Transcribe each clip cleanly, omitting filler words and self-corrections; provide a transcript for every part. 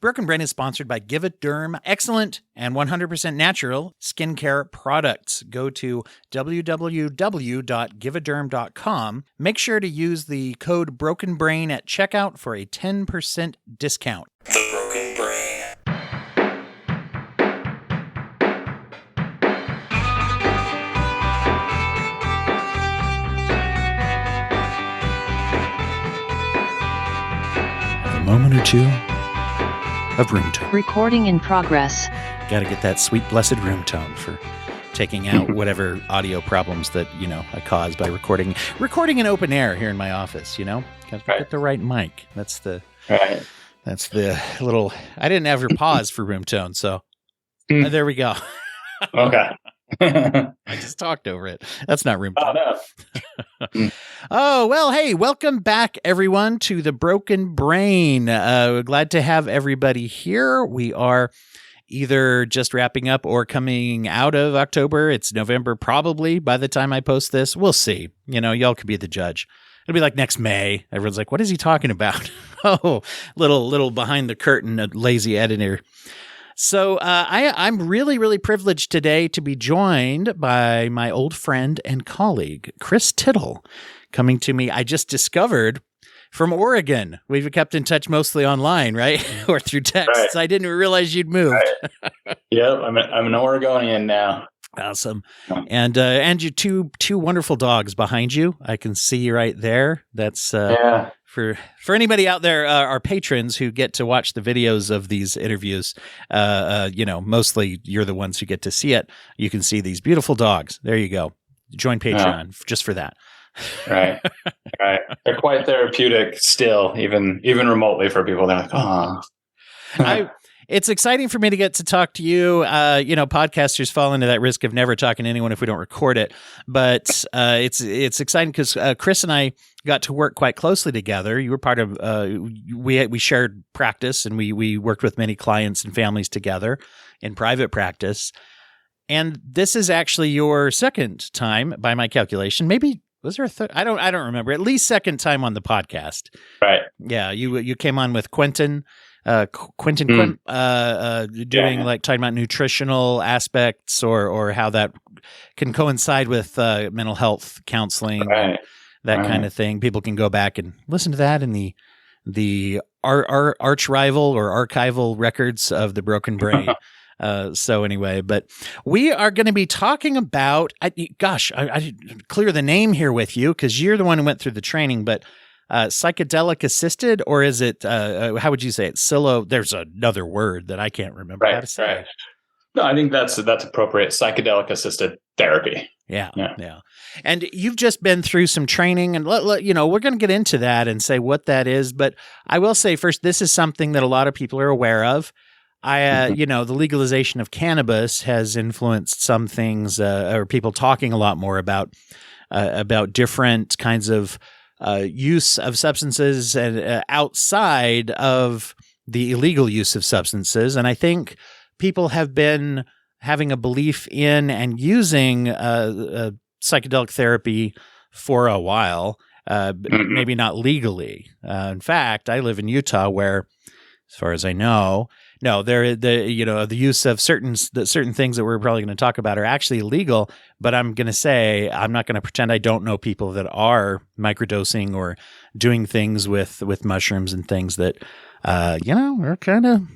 Broken Brain is sponsored by Give a Derm, excellent and 100% natural skincare products. Go to www.giveaderm.com. Make sure to use the code Broken Brain at checkout for a 10% discount. The Broken Brain. A moment or two of room tone. Recording in progress. Got to get that sweet, blessed room tone for taking out whatever audio problems that, I caused by recording in open air here in my office, Got to get the right mic. That's the little, I didn't ever pause for room tone, so there we go. Okay. I just talked over it. That's not room tone. Oh, no. Oh, well, hey, welcome back, everyone, to the Broken Brain. Glad to have everybody here. We are either just wrapping up or coming out of October. It's November, probably, by the time I post this. We'll see. Y'all could be the judge. It'll be like next May. Everyone's like, what is he talking about? Oh, little behind the curtain, a lazy editor. So I'm really, really privileged today to be joined by my old friend and colleague, Chris Tittle, coming to me, I just discovered, from Oregon. We've kept in touch mostly online, right? Or through text. Right. I didn't realize you'd moved. Right. Yep, I'm an Oregonian now. Awesome. And you two wonderful dogs behind you. I can see right there. That's for anybody out there, our patrons who get to watch the videos of these interviews. Mostly you're the ones who get to see it. You can see these beautiful dogs. There you go. Join Patreon just for that. Right. They're quite therapeutic still, even remotely for people. They're like, oh. It's exciting for me to get to talk to you. Podcasters fall into that risk of never talking to anyone if we don't record it. But it's exciting because Chris and I got to work quite closely together. You were part of we shared practice, and we worked with many clients and families together in private practice. And this is actually your second time, by my calculation. Maybe was there a third? I don't remember. At least second time on the podcast. Right. Yeah, you came on with Quentin. Doing like talking about nutritional aspects or how that can coincide with mental health counseling, that kind of thing. People can go back and listen to that in the arch rival or archival records of the Broken Brain. So anyway, but we are going to be talking about, I clear the name here with you because you're the one who went through the training, but psychedelic assisted, or is it, how would you say it? There's another word that I can't remember how to say. Right. No, I think that's appropriate. Psychedelic assisted therapy. Yeah. And you've just been through some training, and we're going to get into that and say what that is. But I will say first, this is something that a lot of people are aware of. The legalization of cannabis has influenced some things, or people talking a lot more about different kinds of use of substances and outside of the illegal use of substances. And I think people have been having a belief in and using psychedelic therapy for a while, maybe not legally. In fact, I live in Utah where, as far as I know, the use of certain things that we're probably going to talk about are actually illegal. But I'm going to say, I'm not going to pretend I don't know people that are microdosing or doing things with mushrooms and things that, are kind of,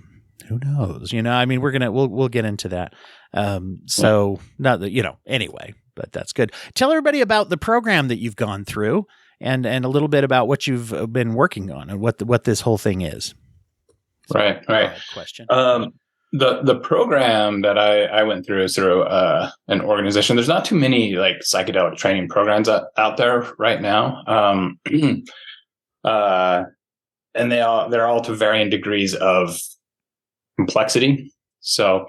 who knows? We'll get into that. Not that, anyway, but that's good. Tell everybody about the program that you've gone through and a little bit about what you've been working on and what this whole thing is. Right. Question. The program that I went through is through an organization. There's not too many like psychedelic training programs out there right now, and they're all to varying degrees of complexity. So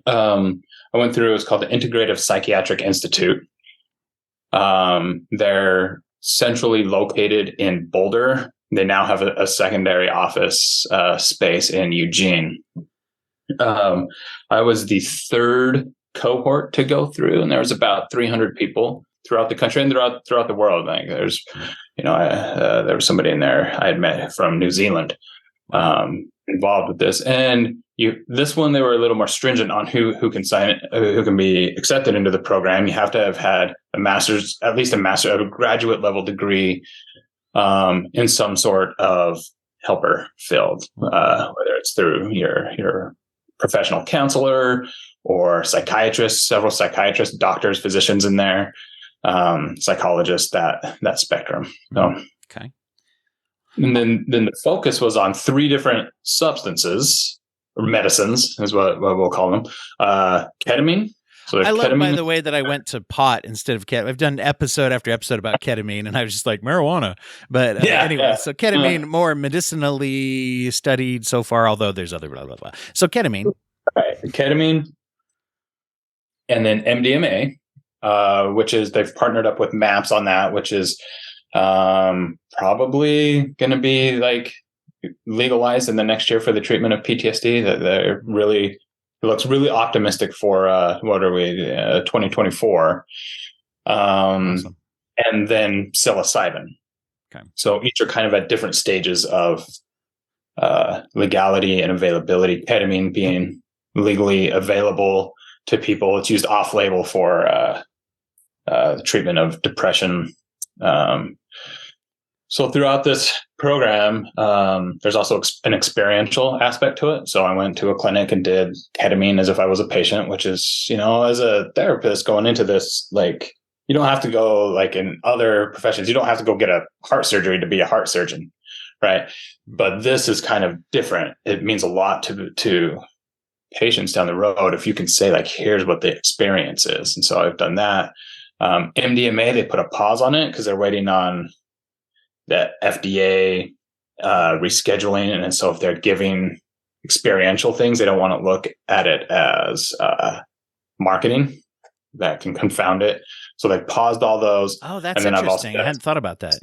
I went through. It's called the Integrative Psychiatric Institute. They're centrally located in Boulder. They now have a secondary office space in Eugene. I was the third cohort to go through, and there was about 300 people throughout the country and throughout the world. Like there was somebody in there I had met from New Zealand, involved with this. And this one, they were a little more stringent on who can sign it, who can be accepted into the program. You have to have had at least a graduate level degree in some sort of helper field, whether it's through your professional counselor or psychiatrist, several psychiatrists, doctors, physicians in there, psychologists, that spectrum. So, okay. And then the focus was on 3 different substances or medicines, is what we'll call them. Ketamine. So I love, ketamine, by the way, that I went to pot instead of ketamine. I've done episode after episode about ketamine, and I was just like, marijuana. But anyway, so ketamine, more medicinally studied so far, although there's other blah, blah, blah. So ketamine. Right. Ketamine. And then MDMA, which is, they've partnered up with MAPS on that, which is probably going to be like legalized in the next year for the treatment of PTSD. That they're really, it looks really optimistic for 2024. Awesome. And then psilocybin. Okay. So each are kind of at different stages of legality and availability. Ketamine being legally available to people. It's used off-label for the treatment of depression. So throughout this program, there's also an experiential aspect to it. So I went to a clinic and did ketamine as if I was a patient, which is, as a therapist going into this, like, you don't have to go, like in other professions, you don't have to go get a heart surgery to be a heart surgeon, right? But this is kind of different. It means a lot to patients down the road if you can say, like, here's what the experience is. And so I've done that. MDMA, they put a pause on it because they're waiting on the FDA rescheduling. And so if they're giving experiential things, they don't want to look at it as marketing. That can confound it. So they paused all those. Oh, that's interesting. I hadn't thought about that.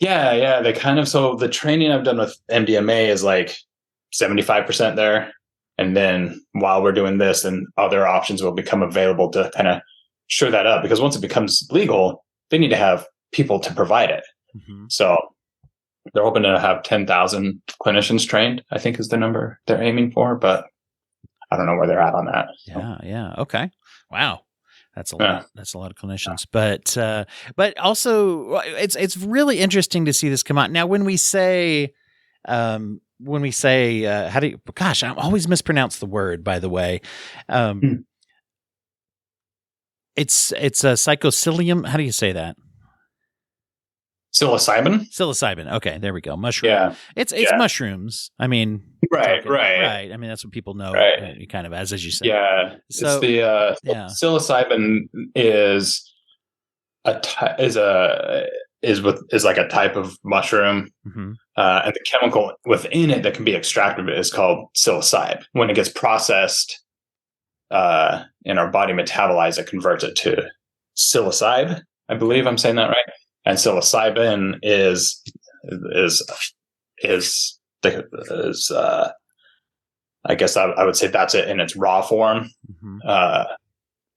Yeah. They kind of, so the training I've done with MDMA is like 75% there. And then while we're doing this, then other options will become available to kind of shore that up. Because once it becomes legal, they need to have people to provide it. Mm-hmm. So they're hoping to have 10,000 clinicians trained, I think is the number they're aiming for. But I don't know where they're at on that. So. Yeah. Okay. Wow. That's a lot. That's a lot of clinicians, but also it's really interesting to see this come out. Now, when we say, how do you, gosh, I always mispronounce the word, by the way. It's a psychosilium. How do you say that? Psilocybin. Okay, there we go. Mushroom. Yeah. It's mushrooms. I mean, right. I mean, that's what people know, kind of as you said. Yeah. So it's psilocybin is like a type of mushroom, mm-hmm. And the chemical within it that can be extracted is called psilocybe. When it gets processed, in our body metabolized, it converts it to psilocybe. I believe I'm saying that right. And psilocybin is I guess I would say that's it in its raw form. Mm-hmm.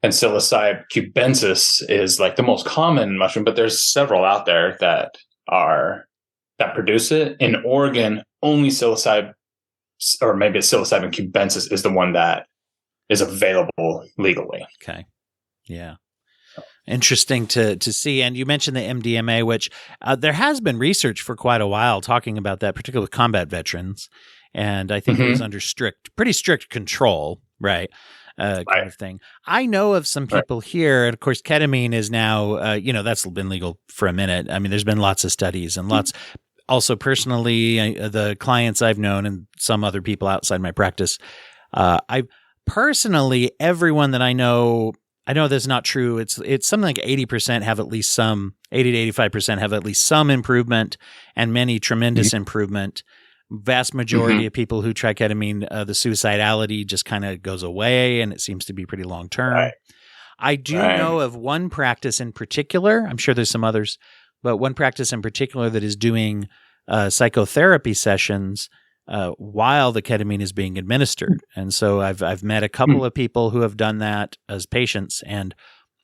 And psilocybe cubensis is like the most common mushroom, but there's several out there that produce it. In Oregon, only psilocybe, or maybe it's psilocybin cubensis, is the one that is available legally. Okay. Yeah. Interesting to see. And you mentioned the MDMA, which there has been research for quite a while talking about that, particularly with combat veterans. And I think mm-hmm. it was under pretty strict control, right? Kind of thing. I know of some people here, and of course, ketamine is now, that's been legal for a minute. I mean, there's been lots of studies and lots. Also, personally, the clients I've known and some other people outside my practice, everyone that I know that's not true. It's something like 80% have at least some, 80 to 85% have at least some improvement, and many tremendous mm-hmm. improvement. Vast majority mm-hmm. of people who try ketamine, the suicidality just kind of goes away, and it seems to be pretty long term. Right. I do know of one practice in particular. I'm sure there's some others, but one practice in particular that is doing psychotherapy sessions while the ketamine is being administered. And so I've met a couple of people who have done that as patients and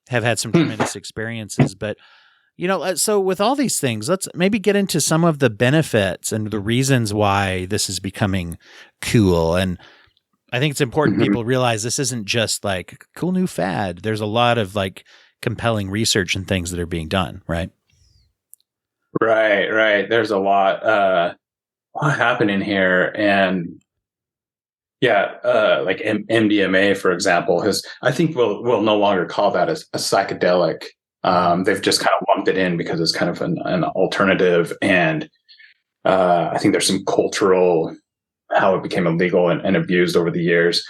have had some tremendous experiences. But So with all these things, let's maybe get into some of the benefits and the reasons why this is becoming cool. And I think it's important people realize this isn't just like a cool new fad. There's a lot of like compelling research and things that are being done, right? Right. There's a lot happening here. And like MDMA, for example, I think we'll no longer call that a psychedelic. They've just kind of lumped it in because it's kind of an alternative. And I think there's some cultural, how it became illegal and abused over the years,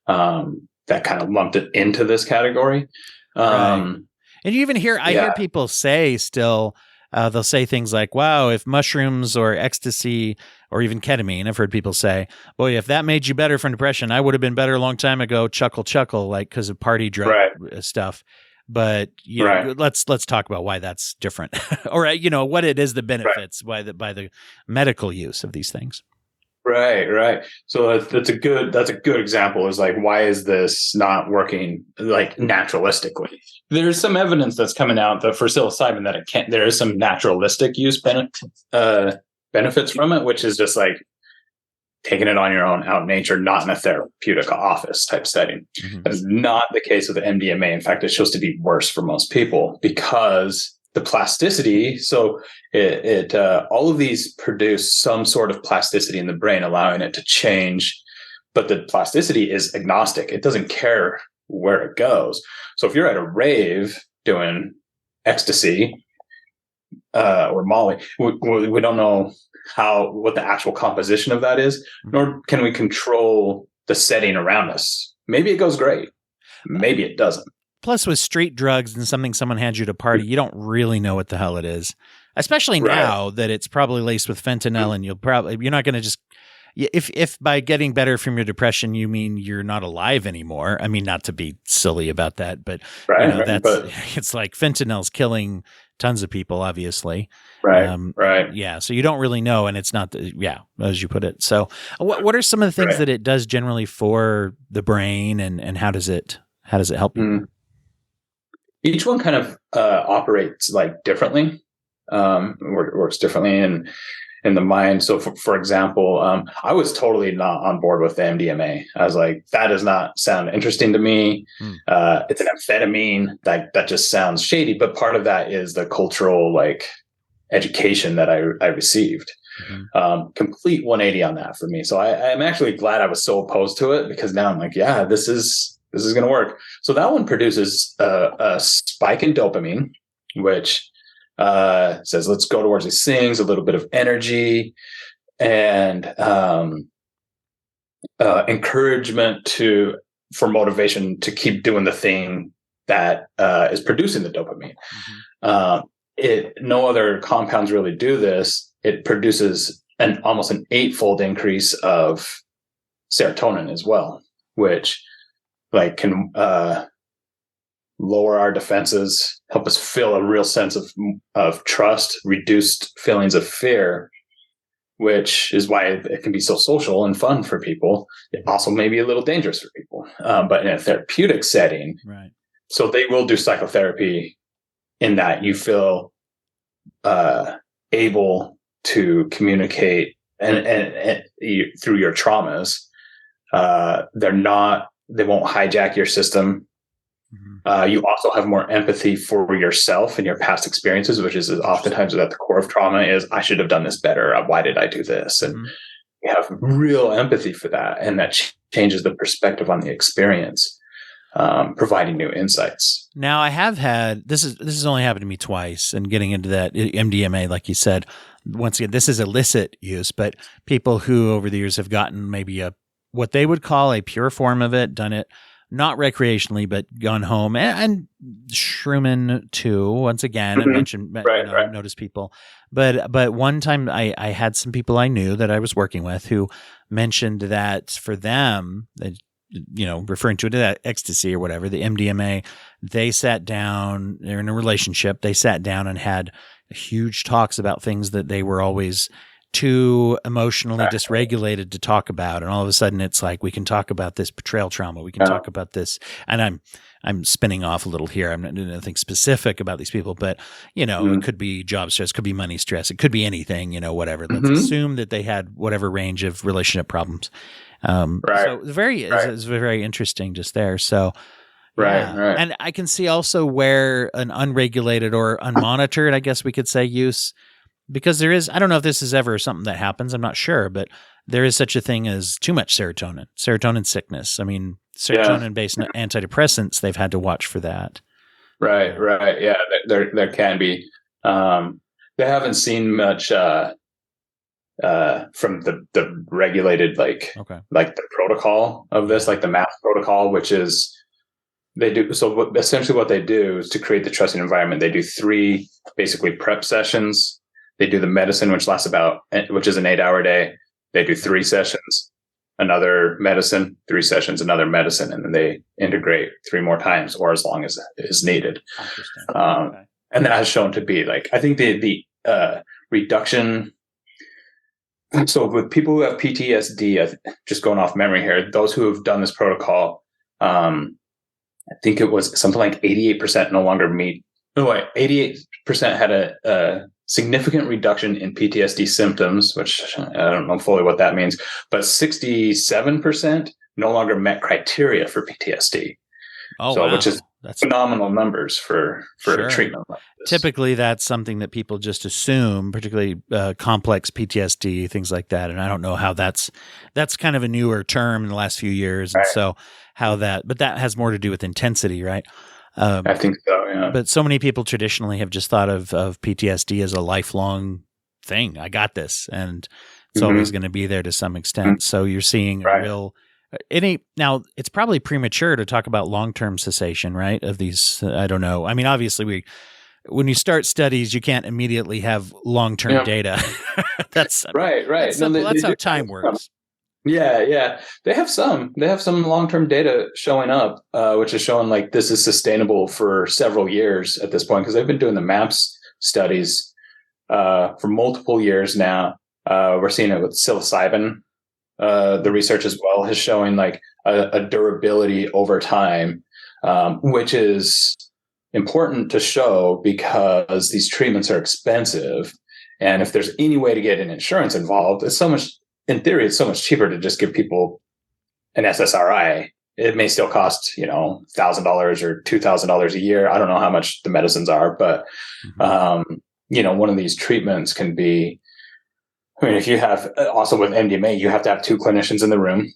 that kind of lumped it into this category. Right. And you even hear people say still, they'll say things like, wow, if mushrooms or ecstasy or even ketamine, I've heard people say, boy, if that made you better from depression, I would have been better a long time ago. Chuckle, like because of party drug stuff. But let's talk about why that's different, or what it is, the benefits by the medical use of these things. Right. So that's a good example. Is like, why is this not working like naturalistically? There's some evidence that's coming out that for psilocybin that there is some naturalistic use benefits from it, which is just like taking it on your own out in nature, not in a therapeutic office type setting. That is not the case with the MDMA. In fact, it shows to be worse for most people because the plasticity. So it all of these produce some sort of plasticity in the brain, allowing it to change. But the plasticity is agnostic. It doesn't care where it goes. So if you're at a rave doing ecstasy or Molly, we don't know what the actual composition of that is, nor can we control the setting around us. Maybe it goes great. Maybe it doesn't. Plus, with street drugs and something someone hands you to party, you don't really know what the hell it is. Especially now that it's probably laced with fentanyl, and you're not going to just, if by getting better from your depression you mean you're not alive anymore. I mean, not to be silly about that, but it's like fentanyl's killing tons of people, obviously. Right. Yeah. So you don't really know, and it's not, as you put it. So what are some of the things that it does generally for the brain, and how does it help you? Each one kind of operates like differently, works differently in the mind. So for example, I was totally not on board with the MDMA. I was like, that does not sound interesting to me. It's an amphetamine that just sounds shady. But part of that is the cultural like education that I received. Complete 180 on that for me. So I'm actually glad I was so opposed to it, because now I'm like, yeah, this is going to work. So that one produces a spike in dopamine, which says, let's go towards these things, a little bit of energy and encouragement for motivation to keep doing the thing that is producing the dopamine. No other compounds really do this. It produces almost an 8-fold increase of serotonin as well, which like can lower our defenses, help us feel a real sense of trust, reduced feelings of fear, which is why it can be so social and fun for people. It also may be a little dangerous for people, but in a therapeutic setting, right. So they will do psychotherapy in that you feel able to communicate and through your traumas. They won't hijack your system. You also have more empathy for yourself and your past experiences, which is oftentimes at the core of trauma is, I should have done this better. Why did I do this? And you have real empathy for that. And that changes the perspective on the experience, providing new insights. Now I have had, this has only happened to me twice, and getting into that MDMA, like you said, once again, this is illicit use, but people who over the years have gotten maybe what they would call a pure form of it, done it not recreationally, but gone home, and Shroomin too. Once again, I mentioned, noticed people, but one time I had some people I knew that I was working with who mentioned that for them, referring to it as ecstasy or whatever, the MDMA, they sat down, they're in a relationship, they sat down and had huge talks about things that they were always too emotionally dysregulated to talk about. And all of a sudden it's like, we can talk about this betrayal trauma. We can talk about this. And I'm spinning off a little here. I'm not doing anything specific about these people, but it could be job stress, could be money stress. It could be anything, whatever. Let's assume that they had whatever range of relationship problems. So it's very interesting just there. So, Right. And I can see also where an unregulated or unmonitored, I guess we could say, use, because there is, I don't know if this is ever something that happens, I'm not sure, but there is such a thing as too much serotonin sickness. I mean, serotonin-based antidepressants, they've had to watch for that. Right. Yeah, there can be. They haven't seen much from the regulated, like the protocol of this, like the MAPS protocol, which is, they do. So essentially what they do is to create the trusting environment. They do 3 basically prep sessions. They do the medicine, which is an 8-hour day. They do 3 sessions, another medicine, 3 sessions, another medicine, and then they integrate 3 more times or as long as is needed. And that has shown to be like, I think the reduction. So with people who have PTSD, just going off memory here, those who have done this protocol, I think it was something like 88% no longer 88% had a significant reduction in PTSD symptoms, which I don't know fully what that means, but 67% no longer met criteria for PTSD. Which is phenomenal numbers for a treatment like this. Typically, that's something that people just assume, particularly complex PTSD, things like that. And I don't know how that's kind of a newer term in the last few years. And so but that has more to do with intensity, right? I think so, yeah. But so many people traditionally have just thought of PTSD as a lifelong thing. I got this, and it's always going to be there to some extent. So you're seeing a real... now it's probably premature to talk about long-term cessation, right? Of these, I don't know. I mean, obviously when you start studies, you can't immediately have long-term data. That's right. That's how time works. Yeah. They have some long-term data showing up, which is showing like this is sustainable for several years at this point, because they've been doing the MAPS studies for multiple years now. We're seeing it with psilocybin. The research as well is showing like a durability over time, which is important to show because these treatments are expensive. And if there's any way to get an insurance involved, in theory, it's so much cheaper to just give people an SSRI. It may still cost, $1,000 or $2,000 a year. I don't know how much the medicines are, but, one of these treatments can be, if you have, also with MDMA, you have to have 2 clinicians in the room.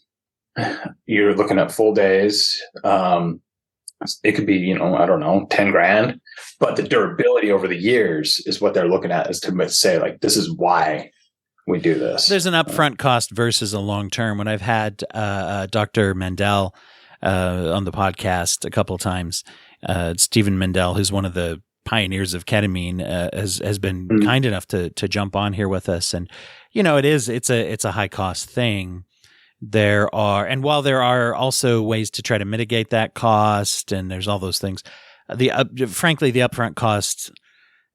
You're looking at full days. It could be, I don't know, $10,000, but the durability over the years is what they're looking at, is to say like, this is why we do this. There's an upfront cost versus a long-term. When I've had Dr. Mendel on the podcast a couple of times, Stephen Mendel, who's one of the pioneers of ketamine, has been kind enough to jump on here with us. And, it's a high cost thing. While there are also ways to try to mitigate that cost, and there's all those things, frankly, the upfront cost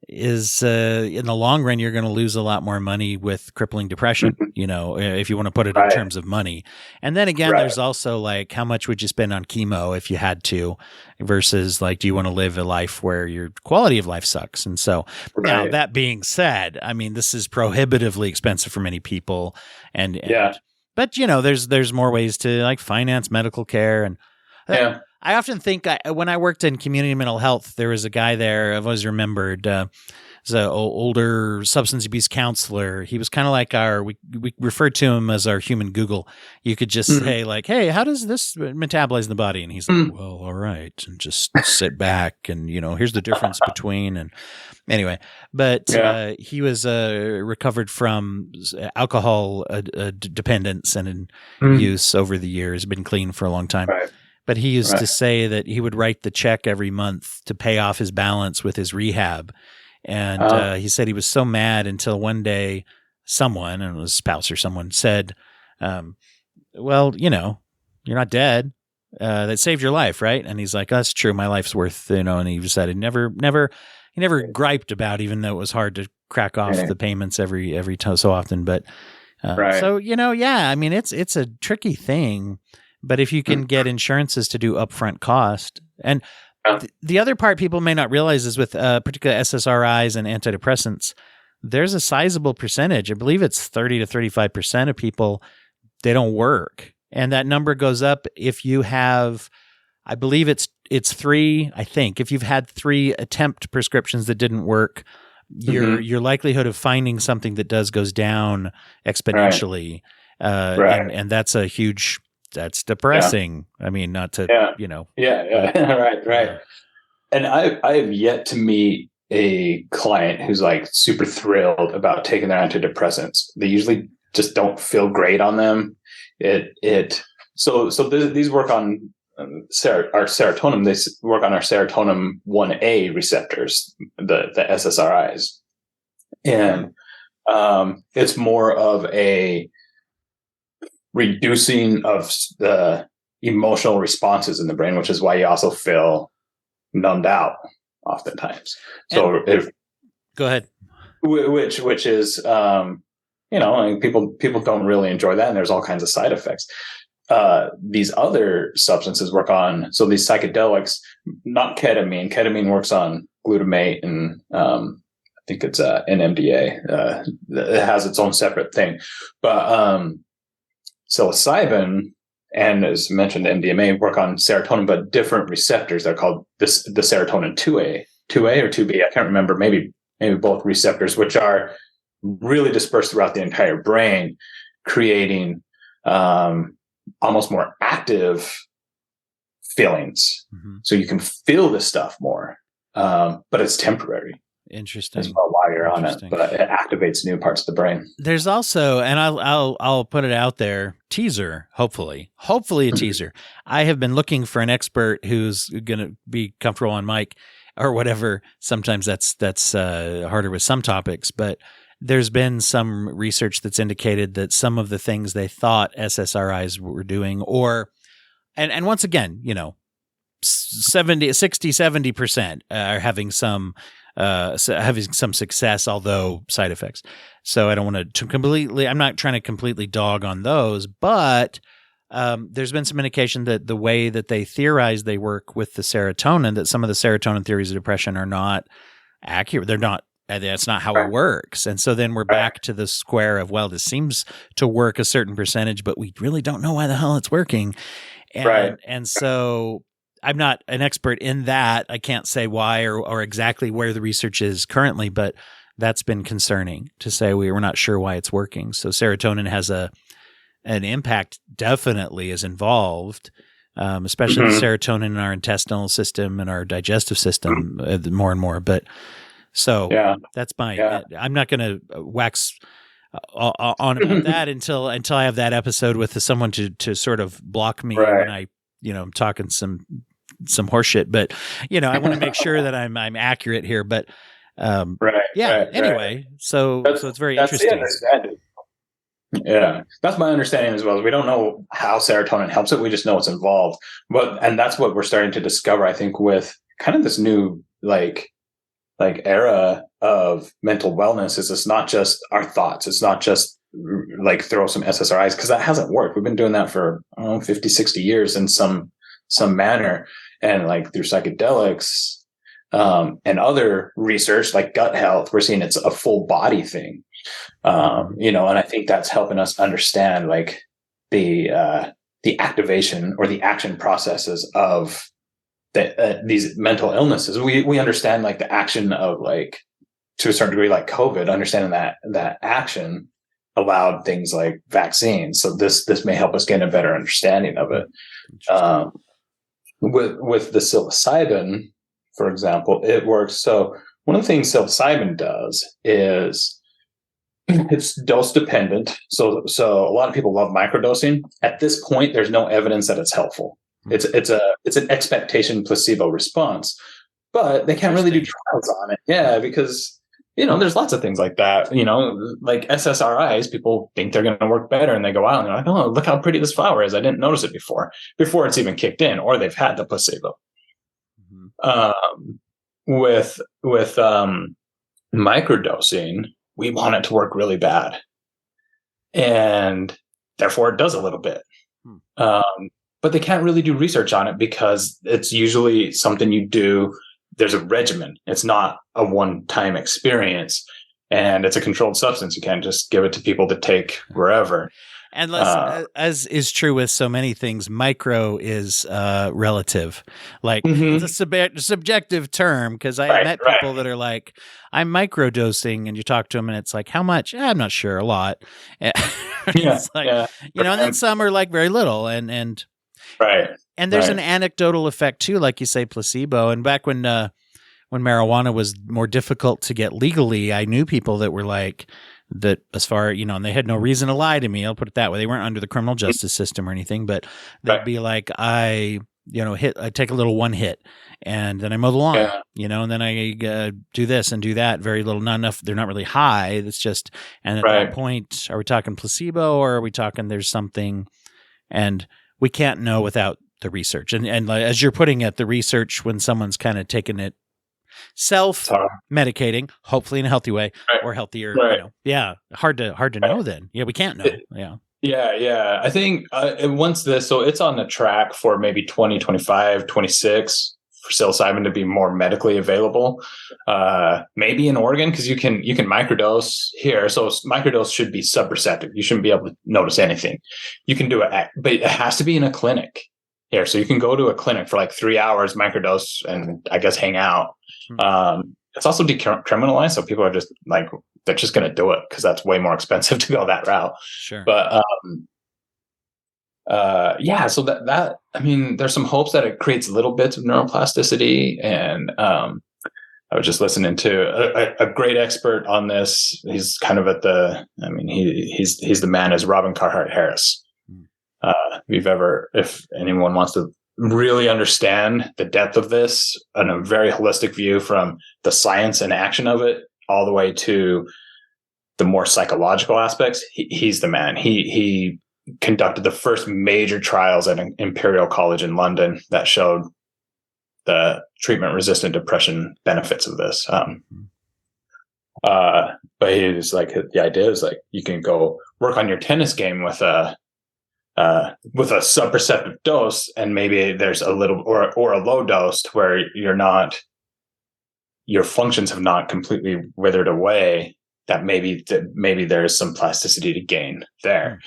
is in the long run, you're going to lose a lot more money with crippling depression, if you want to put it in terms of money. And then again, there's also like, how much would you spend on chemo if you had to, versus like, do you want to live a life where your quality of life sucks? And so now, that being said, I mean, this is prohibitively expensive for many people. But there's more ways to like finance medical care. And I often think when I worked in community mental health, there was a guy there I've always remembered. He's an older substance abuse counselor. He was kind of like we referred to him as our human Google. You could just say like, hey, how does this metabolize in the body? And he's like, well, all right. And just sit back and, here's the difference between. And anyway, but he was recovered from alcohol dependence and use over the years, been clean for a long time. Right. But he used to say that he would write the check every month to pay off his balance with his rehab. And he said he was so mad until one day someone, and it was a spouse or someone, said, well, you're not dead. That saved your life, right? And he's like, that's true. My life's worth, and he said he never griped about, even though it was hard to crack off the payments every so often. But so, I mean, it's a tricky thing, but if you can get insurances to do upfront cost, and the other part people may not realize is with particular SSRIs and antidepressants, there's a sizable percentage. I believe it's 30 to 35% of people, they don't work. And that number goes up if you have, I believe it's 3, I think. If you've had 3 attempt prescriptions that didn't work, your likelihood of finding something that does goes down exponentially. And that's a huge, that's depressing. I mean, not to, Right. And I have yet to meet a client who's like super thrilled about taking their antidepressants. They usually just don't feel great on them. So these work on our serotonin. They work on our serotonin 1A receptors, the SSRIs, and it's more of a reducing of the emotional responses in the brain, which is why you also feel numbed out oftentimes. So go ahead. Which is like people don't really enjoy that, and there's all kinds of side effects. These other substances work on, so these psychedelics, not ketamine. Ketamine works on glutamate and I think it's NMDA. It has its own separate thing. But psilocybin and, as mentioned, MDMA work on serotonin, but different receptors. They're called the serotonin 2A or 2B. I can't remember. Maybe both receptors, which are really dispersed throughout the entire brain, creating almost more active feelings. So you can feel this stuff more, but it's temporary. Interesting. As well while you're on it, but it activates new parts of the brain. There's also, and I'll put it out there, teaser, hopefully a teaser. I have been looking for an expert who's going to be comfortable on mic or whatever. Sometimes that's harder with some topics, but there's been some research that's indicated that some of the things they thought SSRIs were doing, and once again, 70% are having some success, although side effects. So I don't want to completely, I'm not trying to completely dog on those, but there's been some indication that the way that they theorize they work with the serotonin, that some of the serotonin theories of depression are not accurate. They're not, that's not how it works. And so then we're back to the square of, well, this seems to work a certain percentage, but we really don't know why the hell it's working. And so I'm not an expert in that. I can't say why or exactly where the research is currently, but that's been concerning to say we're not sure why it's working. So serotonin has an impact, definitely is involved, especially the serotonin in our intestinal system and our digestive system more and more. But so that's I'm not going to wax on about that until I have that episode with someone to sort of block me when I, I'm talking some horseshit, but I want to make sure that I'm accurate here, but anyway, so it's very interesting. Yeah, that's my understanding as well. We don't know how serotonin helps it. We just know it's involved. And that's what we're starting to discover, I think, with kind of this new like era of mental wellness. Is it's not just our thoughts. It's not just like throw some SSRIs, because that hasn't worked. We've been doing that for 50, 60 years in some manner. And like through psychedelics and other research like gut health, we're seeing it's a full body thing. And I think that's helping us understand like the activation or the action processes of these mental illnesses. We understand like the action of, like, to a certain degree, like COVID, understanding that action allowed things like vaccines. So this may help us gain a better understanding of it. With the psilocybin, for example, it works. So one of the things psilocybin does is it's dose dependent. So a lot of people love microdosing. At this point, there's no evidence that it's helpful. It's an expectation placebo response, but they can't really do trials on it. Yeah, because there's lots of things like that. Like SSRIs, people think they're going to work better, and they go out and they're like, "Oh, look how pretty this flower is! I didn't notice it before it's even kicked in, or they've had the placebo." With Microdosing, we want it to work really bad. And therefore it does a little bit. But they can't really do research on it because it's usually something you do. There's a regimen. It's not a one-time experience, and it's a controlled substance. You can't just give it to people to take wherever. And as is true with so many things, micro is relative. Like it's a subjective term, because I met people that are like, I'm microdosing, and you talk to them and it's like, how much? I'm not sure, a lot. It's like, you know, and then some are like very little, and there's an anecdotal effect too, like you say, placebo. And back when marijuana was more difficult to get legally, I knew people that were like that, as far, you know, and they had no reason to lie to me. I'll put it that way. They weren't under the criminal justice system or anything, but they'd be like, I take a little one hit and then I mow the lawn, you know, and then I do this and do that. Very little, not enough. They're not really high. It's just, and at that point, are we talking placebo, or are we talking there's something, and we can't know without the research. And as you're putting it, the research, when someone's kind of taking it self-medicating, hopefully in a healthy way, or healthier, you know, hard to know then. Yeah, we can't know. Yeah. I think once so it's on the track for maybe 2025, 26 for psilocybin to be more medically available. Maybe in Oregon, because you can microdose here. So microdose should be subreceptive. You shouldn't be able to notice anything. You can do it, but it has to be in a clinic here. So you can go to a clinic for like 3 hours, microdose, and I guess hang out. It's also decriminalized, so people are just like, they're just going to do it because that's way more expensive to go that route. Sure. But so that I mean, there's some hopes that it creates little bits of neuroplasticity. And I was just listening to a great expert on this. He's kind of he's the man, is Robin Carhart Harris. If anyone wants to really understand the depth of this and a very holistic view from the science and action of it all the way to the more psychological aspects, he's the man. He conducted the first major trials at Imperial College in London that showed the treatment-resistant depression benefits of this. But he was like, the idea is like, you can go work on your tennis game with a subperceptive dose, and maybe there's a little or a low dose to where your functions have not completely withered away. That maybe there's some plasticity to gain there.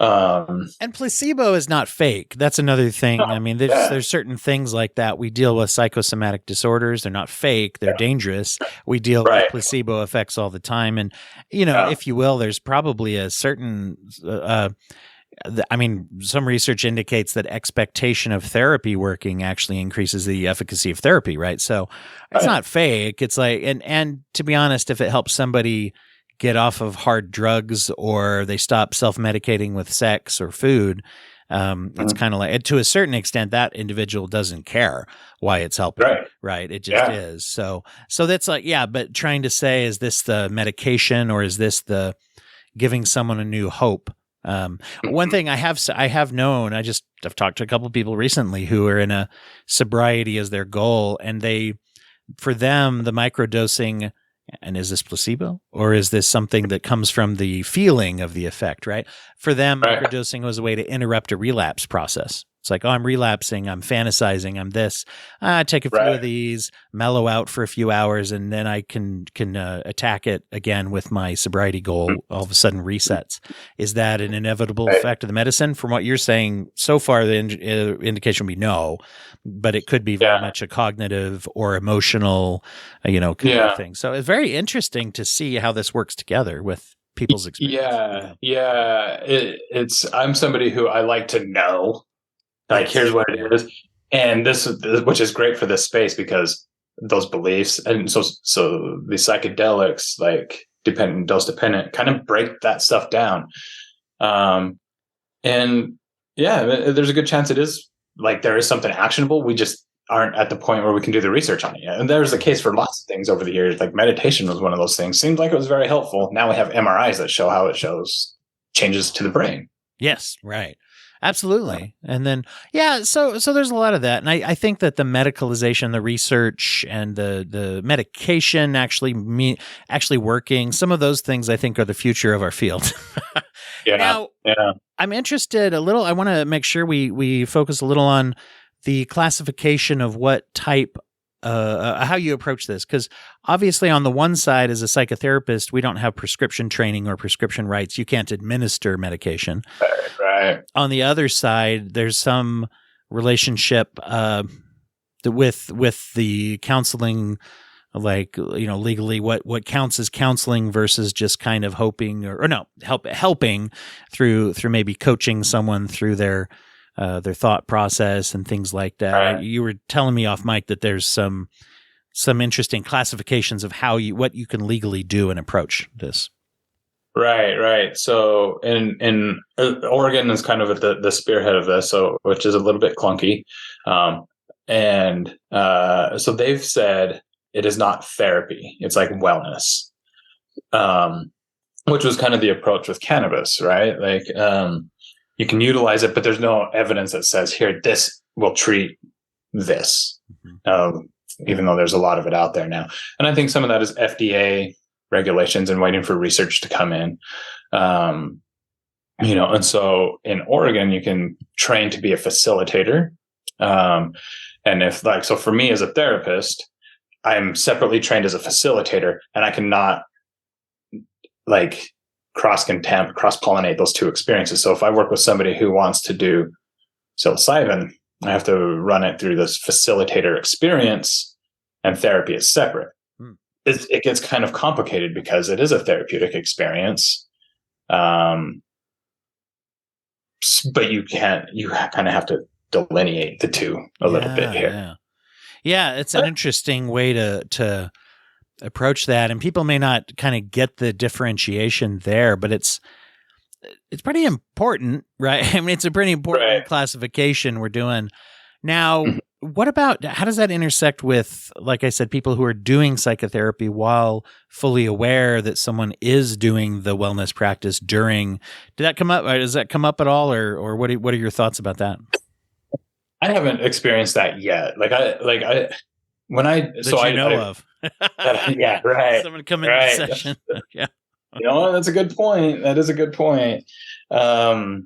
And placebo is not fake. That's another thing. I mean, there's certain things like that. We deal with psychosomatic disorders. They're not fake. They're dangerous. We deal with placebo effects all the time. And, you know, if you will, there's probably a certain, some research indicates that expectation of therapy working actually increases the efficacy of therapy, right? So it's not fake. It's like, and to be honest, if it helps somebody get off of hard drugs, or they stop self-medicating with sex or food, it's kind of like, to a certain extent, that individual doesn't care why it's helping, right? It just is. So that's like, but trying to say, is this the medication, or is this the giving someone a new hope? One thing I have known, I've talked to a couple of people recently who are in a sobriety as their goal, and for them, the microdosing, and is this placebo, or is this something that comes from the feeling of the effect, right? For them, microdosing was a way to interrupt a relapse process. It's like, oh, I'm relapsing, I'm fantasizing, I'm this. I take a few of these, mellow out for a few hours, and then I can attack it again with my sobriety goal. All of a sudden resets. Is that an inevitable effect of the medicine? From what you're saying so far, the indication would be no, but it could be very much a cognitive or emotional, kind of thing. So it's very interesting to see how this works together with people's experience. I'm somebody who I like to know. Like, here's what it is. And this, which is great for this space, because those beliefs, and so the psychedelics, like dose dependent, kind of break that stuff down. There's a good chance it is, like, there is something actionable. We just aren't at the point where we can do the research on it yet. And there's the case for lots of things over the years. Like meditation was one of those things. Seemed like it was very helpful. Now we have MRIs that show how it shows changes to the brain. Yes, right. Absolutely. And then, yeah, so there's a lot of that. And I think that the medicalization, the research and the medication actually working, some of those things I think are the future of our field. Yeah. Now, Yeah. I'm interested a little, I want to make sure we focus a little on the classification of what type how you approach this, because obviously on the one side as a psychotherapist we don't have prescription training or prescription rights. You can't administer medication. Right. On the other side there's some relationship with the counseling, like, legally what counts as counseling versus just kind of hoping or no helping through maybe coaching someone through their thought process and things like that. Right. You were telling me off mic that there's some interesting classifications of what you can legally do and approach this. Right. So in Oregon is kind of at the spearhead of this, so which is a little bit clunky. So they've said it is not therapy. It's like wellness, which was kind of the approach with cannabis, right? Like, you can utilize it, but there's no evidence that says here, this will treat this, even though there's a lot of it out there now. And I think some of that is FDA regulations and waiting for research to come in. And so in Oregon, you can train to be a facilitator. And so for me as a therapist, I'm separately trained as a facilitator, and I cannot cross-pollinate those two experiences. So if I work with somebody who wants to do psilocybin, I have to run it through this facilitator experience, and therapy is separate. It gets kind of complicated because it is a therapeutic experience. But you kind of have to delineate the two a little bit here. Yeah, it's an interesting way to approach that, and people may not kind of get the differentiation there, but it's pretty important, right? I mean, it's a pretty important classification we're doing now. What about, how does that intersect with, like I said, people who are doing psychotherapy while fully aware that someone is doing the wellness practice during? Did that come up? Does that come up at all, or what are your thoughts about that? I haven't experienced that yet. Of. Yeah, right. Someone come in the session. Yeah. That's a good point. That is a good point. I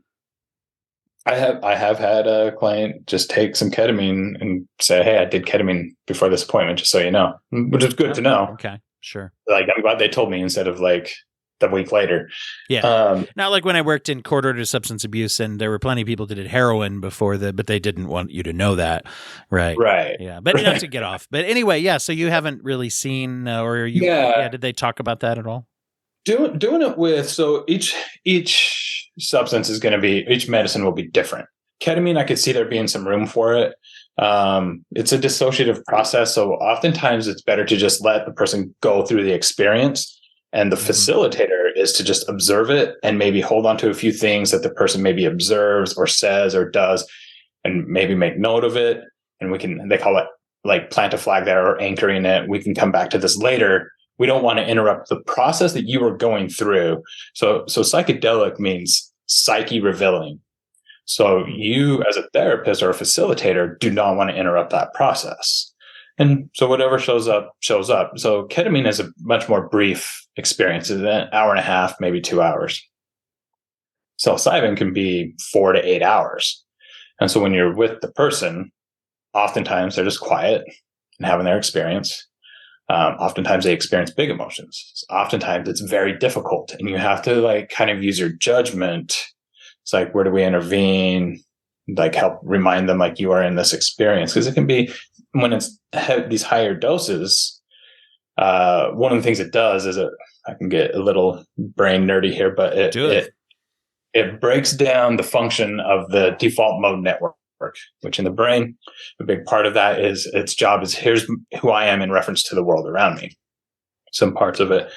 have had a client just take some ketamine and say, "Hey, I did ketamine before this appointment, just so you know," which is good to know. Okay, sure. Like, I'm glad they told me instead of like the week later. Yeah. Not like when I worked in court order substance abuse, and there were plenty of people that did heroin before but they didn't want you to know that. Right. Right. Yeah. But not to get off. But anyway, yeah. So you haven't really seen, did they talk about that at all? Doing it with, so each substance is going to be, each medicine will be different. Ketamine, I could see there being some room for it. It's a dissociative process. So oftentimes it's better to just let the person go through the experience. And the facilitator is to just observe it and maybe hold on to a few things that the person maybe observes or says or does, and maybe make note of it. And they call it like plant a flag there, or anchoring it. We can come back to this later. We don't want to interrupt the process that you are going through. So psychedelic means psyche revealing. So you as a therapist or a facilitator do not want to interrupt that process. And so whatever shows up, shows up. So ketamine is a much more brief experience. It's an hour and a half, maybe 2 hours. Psilocybin can be 4 to 8 hours. And so when you're with the person, oftentimes they're just quiet and having their experience. Oftentimes they experience big emotions. Oftentimes it's very difficult, and you have to kind of use your judgment. It's like, where do we intervene? Help remind them you are in this experience. Because it can be, when it's these higher doses, one of the things it does is I can get a little brain nerdy here, but it breaks down the function of the default mode network, which in the brain, a big part of that is its job is, here's who I am in reference to the world around me. Some parts of it,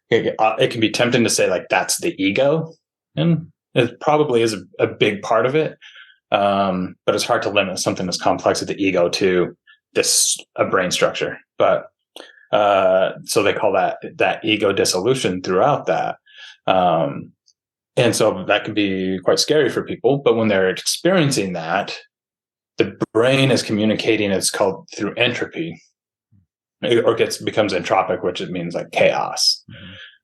it can be tempting to say that's the ego, and it probably is a big part of it. But it's hard to limit something as complex as the ego to a brain structure. But so they call that ego dissolution throughout that. And so that can be quite scary for people. But when they're experiencing that, the brain is communicating, it's called through entropy, or becomes entropic, which it means like chaos.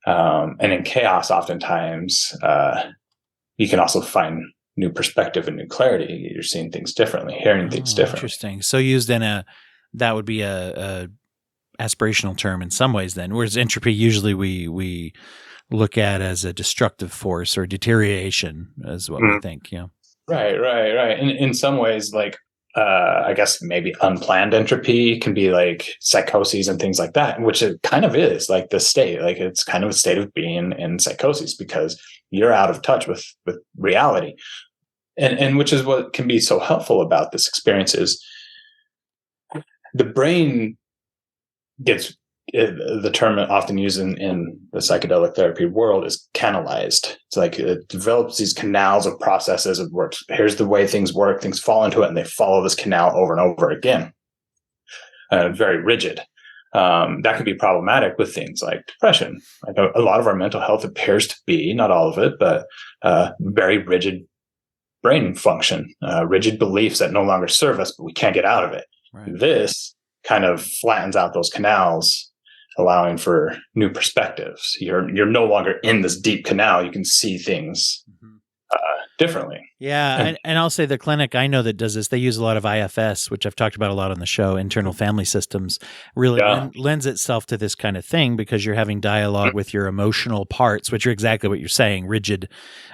And in chaos, oftentimes, you can also find new perspective and new clarity. You're seeing things differently, hearing things differently. Interesting. So used in that would be a aspirational term in some ways then, whereas entropy usually we look at as a destructive force or deterioration is what we think. Yeah. Right. In some ways, like, I guess maybe unplanned entropy can be like psychoses and things like that, which it kind of is like the state, like it's kind of a state of being in psychosis because you're out of touch with reality. And which is what can be so helpful about this experience is the brain gets, the term often used in the psychedelic therapy world is canalized. It's like it develops these canals of processes. It works. Here's the way things work. Things fall into it, and they follow this canal over and over again. Very rigid. That can be problematic with things like depression. Like a lot of our mental health appears to be, not all of it, but very rigid brain function, rigid beliefs that no longer serve us, but we can't get out of it. Right. This kind of flattens out those canals, allowing for new perspectives. You're no longer in this deep canal. You can see things differently. Yeah, and I'll say the clinic I know that does this, they use a lot of IFS, which I've talked about a lot on the show, internal family systems, really lends itself to this kind of thing because you're having dialogue with your emotional parts, which are exactly what you're saying, rigid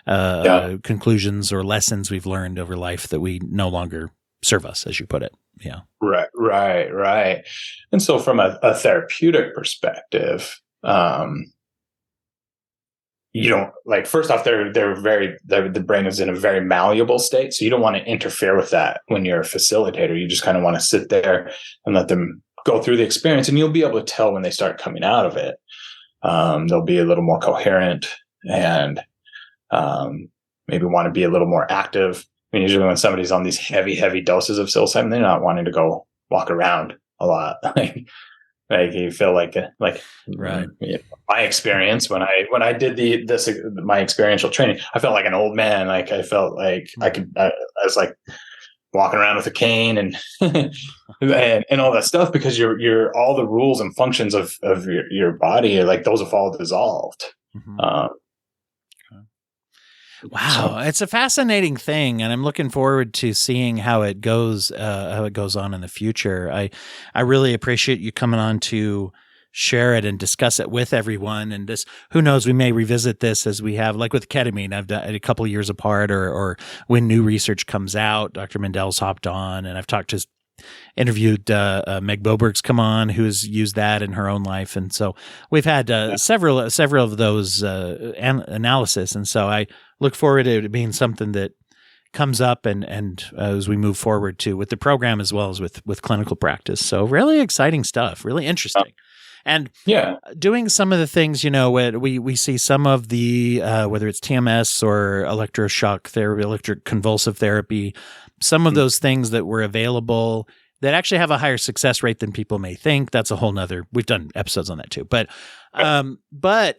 conclusions or lessons we've learned over life that we no longer serve us, as you put it. Yeah. Right. And so from a therapeutic perspective, you don't like, first off, the brain is in a very malleable state. So you don't want to interfere with that when you're a facilitator. You just kind of want to sit there and let them go through the experience, and you'll be able to tell when they start coming out of it. They'll be a little more coherent and maybe want to be a little more active. I mean, usually when somebody's on these heavy doses of psilocybin, they're not wanting to go walk around a lot. like you feel like right. You know, my experience when I did my experiential training, I felt like an old man. Like I felt like I was like walking around with a cane and and all that stuff because you're all the rules and functions of your body, like those have all dissolved. Wow, it's a fascinating thing, and I'm looking forward to seeing how it goes on in the future. I really appreciate you coming on to share it and discuss it with everyone. And this, who knows, we may revisit this as we have, like with ketamine. I've done it a couple of years apart, or when new research comes out. Dr. Mendel's hopped on, and I've interviewed Meg Boberg's come on, who's used that in her own life, and so we've had several of those analysis, and so I look forward to it being something that comes up and as we move forward too with the program as well as with clinical practice. So really exciting stuff, really interesting. And doing some of the things, we see some of the whether it's TMS or electroshock therapy, electric convulsive therapy, some of those things that were available that actually have a higher success rate than people may think. That's a whole nother, we've done episodes on that too. But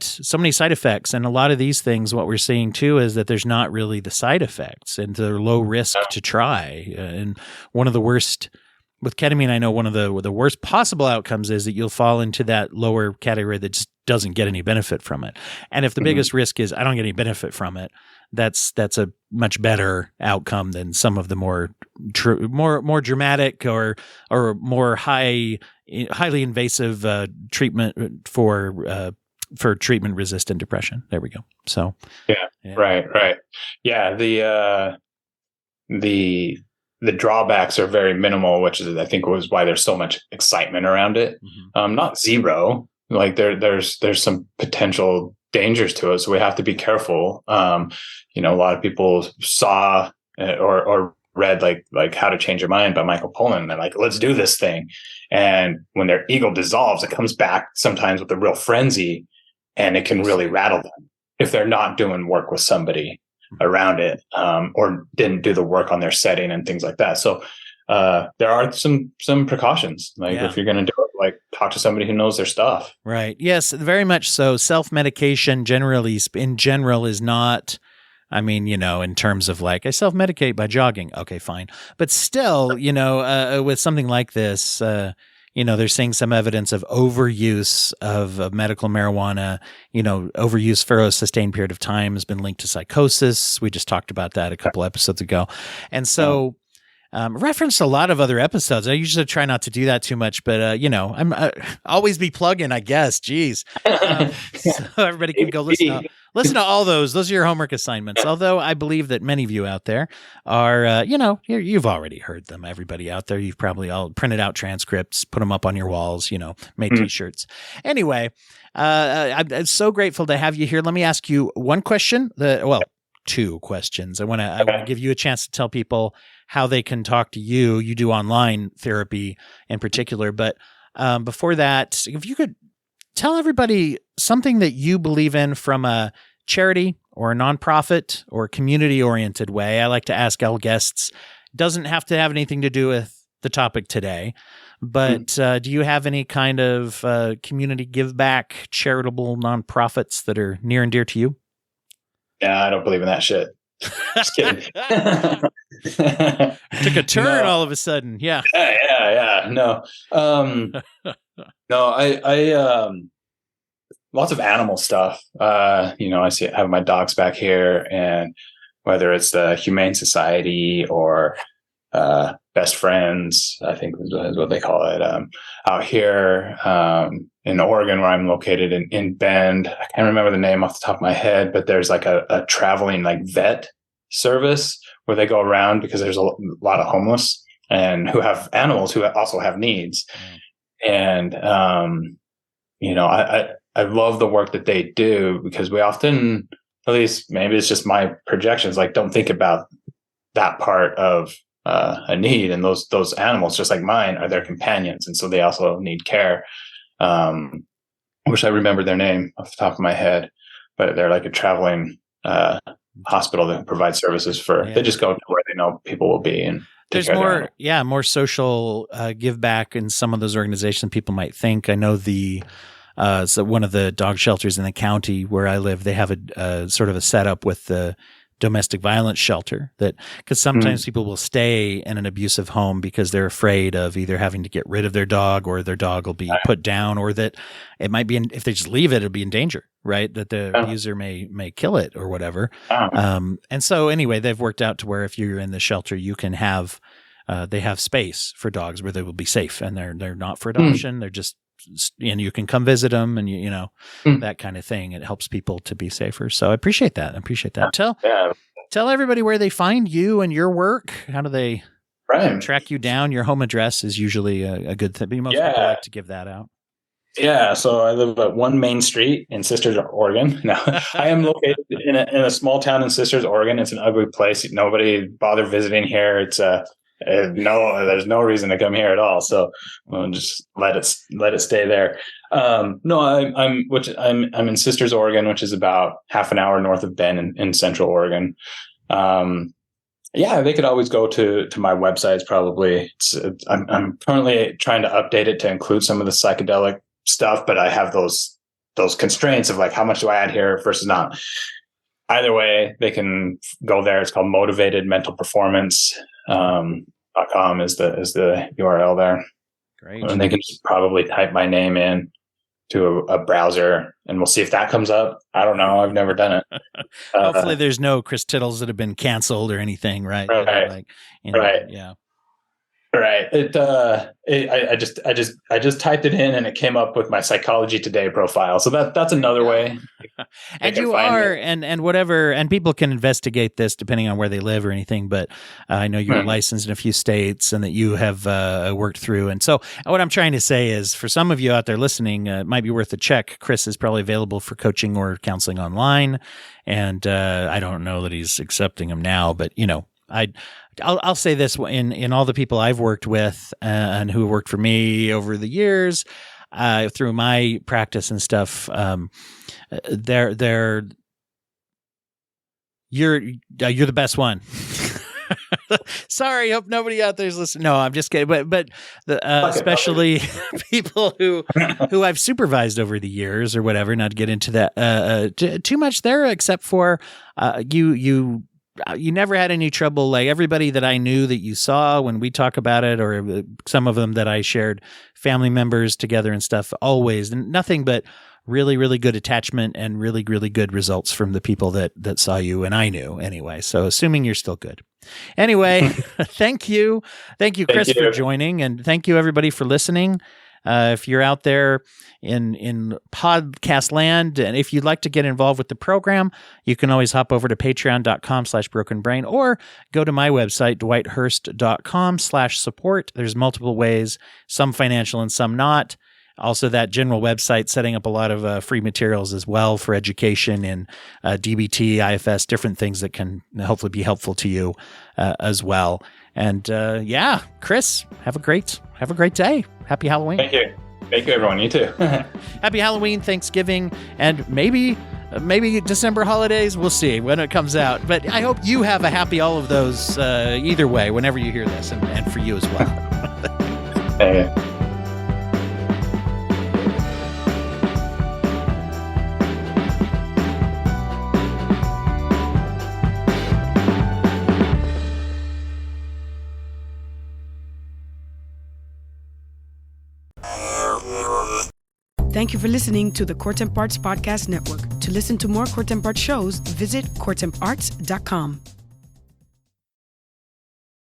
so many side effects. And a lot of these things, what we're seeing too, is that there's not really the side effects and they're low risk to try. And one of the worst with ketamine, I know one of the worst possible outcomes is that you'll fall into that lower category that just doesn't get any benefit from it. And if the biggest risk is I don't get any benefit from it, that's a much better outcome than some of the more dramatic or more highly invasive treatment for treatment resistant depression. There we go. So right. Yeah, the drawbacks are very minimal, which is, I think, was why there's so much excitement around it. Not zero. Like there's some potential dangers to it, so we have to be careful. A lot of people saw or read like How to Change Your Mind by Michael Pollan, and they're like, let's do this thing. And when their ego dissolves, it comes back sometimes with a real frenzy, and it can really rattle them if they're not doing work with somebody around it, or didn't do the work on their setting and things like that. So there are some precautions. If you're going to do it, like talk to somebody who knows their stuff. Right. Yes, very much so. Self-medication in general is not I mean, in terms of like, I self-medicate by jogging. Okay, fine. But still, with something like this, they're seeing some evidence of overuse of medical marijuana. Overuse for a sustained period of time has been linked to psychosis. We just talked about that a couple episodes ago. And so referenced a lot of other episodes. I usually try not to do that too much, but, I'm always be plugging, I guess. Jeez. So everybody can go listen to all those. Those are your homework assignments. Although I believe that many of you out there are, you've already heard them. Everybody out there, you've probably all printed out transcripts, put them up on your walls, made t-shirts. Anyway, I'm so grateful to have you here. Let me ask you one question. Two questions. I want to give you a chance to tell people how they can talk to you. You do online therapy in particular, but before that, if you could tell everybody something that you believe in from a charity or a nonprofit or community-oriented way. I like to ask all guests, doesn't have to have anything to do with the topic today, but do you have any kind of community give back, charitable nonprofits that are near and dear to you? Yeah, I don't believe in that shit. Just kidding. Took a turn all of a sudden. Yeah. Yeah. No. No, I lots of animal stuff. I have my dogs back here, and whether it's the Humane Society or Best Friends, I think is what they call it, out here in Oregon, where I'm located in Bend. I can't remember the name off the top of my head, but there's like a traveling like vet service where they go around because there's a lot of homeless and who have animals who also have needs. And, I love the work that they do, because we often, at least maybe it's just my projections, like don't think about that part of a need. And those animals, just like mine, are their companions. And so they also need care. I wish I remembered their name off the top of my head, but they're like a traveling hospital that provides services for, they just go to where they know people will be. And there's more social give back in some of those organizations people might think. I know so one of the dog shelters in the county where I live, they have a sort of a setup with the domestic violence shelter, that because sometimes people will stay in an abusive home because they're afraid of either having to get rid of their dog, or their dog will be put down, or that it might be if they just leave it, it'll be in danger, right? That the abuser may kill it or whatever. And so anyway, they've worked out to where if you're in the shelter, you can have they have space for dogs where they will be safe, and they're not for adoption. They're just, and you can come visit them, and that kind of thing. It helps people to be safer. So I appreciate that. Tell everybody where they find you and your work. How do they track you down? Your home address is usually a good thing. Most people like to give that out. Yeah, so I live at 1 Main Street in Sisters, Oregon. Now, I am located in a small town in Sisters, Oregon. It's an ugly place. Nobody bother visiting here. It's there's no reason to come here at all. So just let it stay there. No, I'm in Sisters, Oregon, which is about half an hour north of Bend in Central Oregon. They could always go to my websites. Probably I'm currently trying to update it to include some of the psychedelic stuff, but I have those constraints of like, how much do I add here versus not. Either way, they can go there. It's called motivatedmentalperformance.com is the URL there. Great. And they can just probably type my name in to a browser, and we'll see if that comes up. I don't know. I've never done it. Hopefully there's no Chris Tittles that have been canceled or anything, right? Right. Yeah. Right. I just typed it in, and it came up with my Psychology Today profile. So that's another way. And you are, and whatever, and people can investigate this depending on where they live or anything. But I know you're licensed in a few states, and that you have worked through. And so what I'm trying to say is, for some of you out there listening, it might be worth a check. Chris is probably available for coaching or counseling online, and I don't know that he's accepting them now, but I'll say this, in all the people I've worked with and who worked for me over the years, through my practice and stuff, you're the best one. Sorry, hope nobody out there's listening. No, I'm just kidding. But especially people who I've supervised over the years or whatever. Not to get into that too much there, except for you never had any trouble. Like everybody that I knew that you saw when we talk about it, or some of them that I shared family members together and stuff, always nothing but really, really good attachment and really, really good results from the people that saw you and I knew anyway. So assuming you're still good. Anyway, thank you. Thank you, Chris, for joining. And thank you, everybody, for listening. If you're out there in podcast land, and if you'd like to get involved with the program, you can always hop over to patreon.com/brokenbrain or go to my website, dwighthurst.com/support. There's multiple ways, some financial and some not. Also, that general website setting up a lot of free materials as well for education and DBT, IFS, different things that can hopefully be helpful to you as well. And Chris, have a great day. Happy Halloween. Thank you, everyone. You too. Happy Halloween, Thanksgiving, and maybe December holidays. We'll see when it comes out. But I hope you have a happy all of those either way, whenever you hear this, and for you as well. Thank you. Thank you for listening to the Court and Parts Podcast Network. To listen to more Court and Parts shows, visit courtandarts.com.